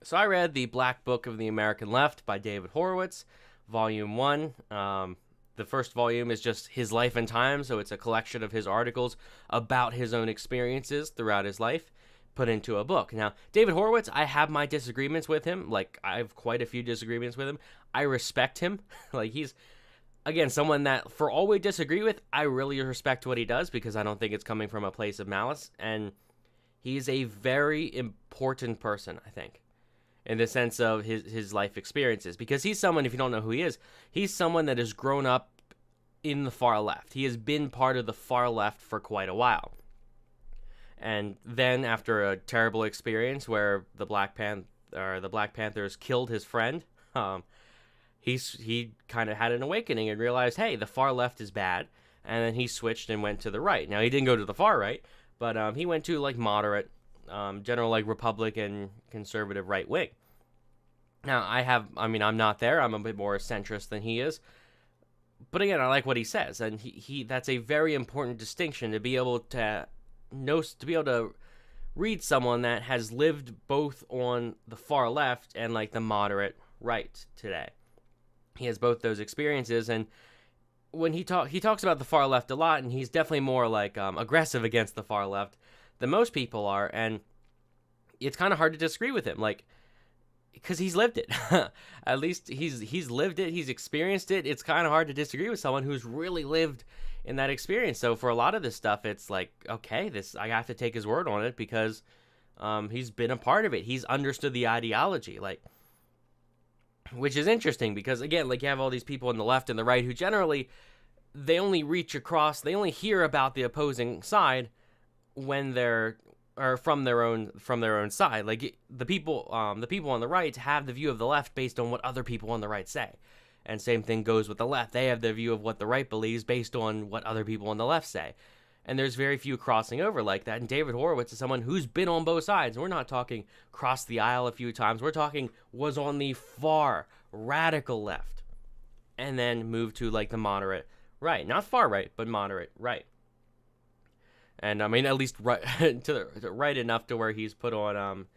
So I read The Black Book of the American Left by David Horowitz, Volume 1. The first volume is just his life and time, so it's a collection of his articles about his own experiences throughout his life put into a book. Now, David Horowitz, I have my disagreements with him. Like, I have quite a few disagreements with him. I respect him. Like, he's, again, someone that, for all we disagree with, I really respect what he does because I don't think it's coming from a place of malice. And he's a very important person, I think, in the sense of his life experiences. Because he's someone, if you don't know who he is, he's someone that has grown up in the far left. He has been part of the far left for quite a while. And then after a terrible experience where the Black Panthers killed his friend, he kind of had an awakening and realized, hey, the far left is bad. And then he switched and went to the right. Now, he didn't go to the far right, but he went to like moderate, general like Republican conservative right wing. Now, I'm not there. I'm a bit more centrist than he is. But again, I like what he says, and he that's a very important distinction to be able to read someone that has lived both on the far left and like the moderate right today. He has both those experiences, and when he talks about the far left a lot, and he's definitely more like aggressive against the far left than most people are, and it's kind of hard to disagree with him, like, because he's lived it. At least he's lived it, he's experienced it. It's kind of hard to disagree with someone who's really lived in that experience. So for a lot of this stuff, it's like, okay, I have to take his word on it because he's been a part of it. He's understood the ideology, like, which is interesting because, again, like, you have all these people on the left and the right who generally, they only hear about the opposing side when they're, or from their own side. Like, the people on the right have the view of the left based on what other people on the right say. And same thing goes with the left. They have their view of what the right believes based on what other people on the left say. And there's very few crossing over like that. And David Horowitz is someone who's been on both sides. We're not talking crossed the aisle a few times. We're talking was on the far radical left and then moved to like the moderate right. Not far right, but moderate right. And I mean, at least right to the right enough to where he's put on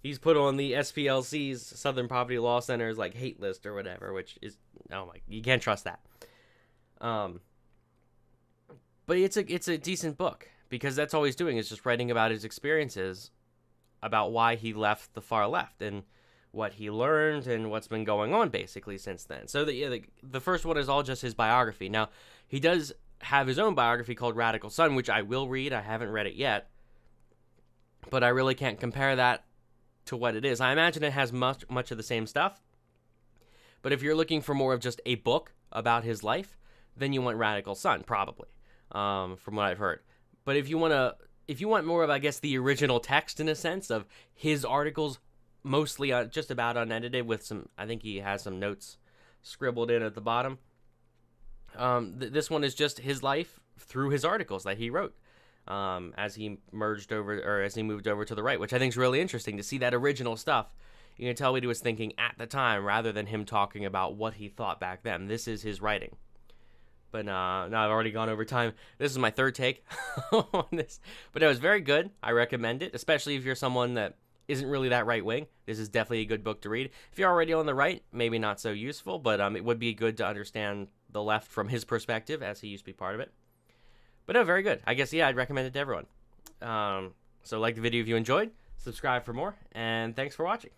the SPLC's, Southern Poverty Law Center's, like, hate list or whatever, which is, oh my, you can't trust that. But it's a decent book because that's all he's doing is just writing about his experiences, about why he left the far left and what he learned and what's been going on basically since then. So the first one is all just his biography. Now, he does have his own biography called Radical Son, which I will read. I haven't read it yet, but I really can't compare that to what it is. I imagine it has much of the same stuff, but if you're looking for more of just a book about his life, then you want Radical Son, probably, from what I've heard. But if you want more of, I guess, the original text in a sense of his articles, mostly just about unedited with some, I think he has some notes scribbled in at the bottom. This one is just his life through his articles that he wrote. As he moved over to the right, which I think is really interesting to see that original stuff. You can tell what he was thinking at the time rather than him talking about what he thought back then. This is his writing. But now I've already gone over time. This is my third take on this. But it was very good. I recommend it, especially if you're someone that isn't really that right wing. This is definitely a good book to read. If you're already on the right, maybe not so useful, but it would be good to understand the left from his perspective as he used to be part of it. But no, very good. I guess, yeah, I'd recommend it to everyone. So like the video if you enjoyed, subscribe for more, and thanks for watching.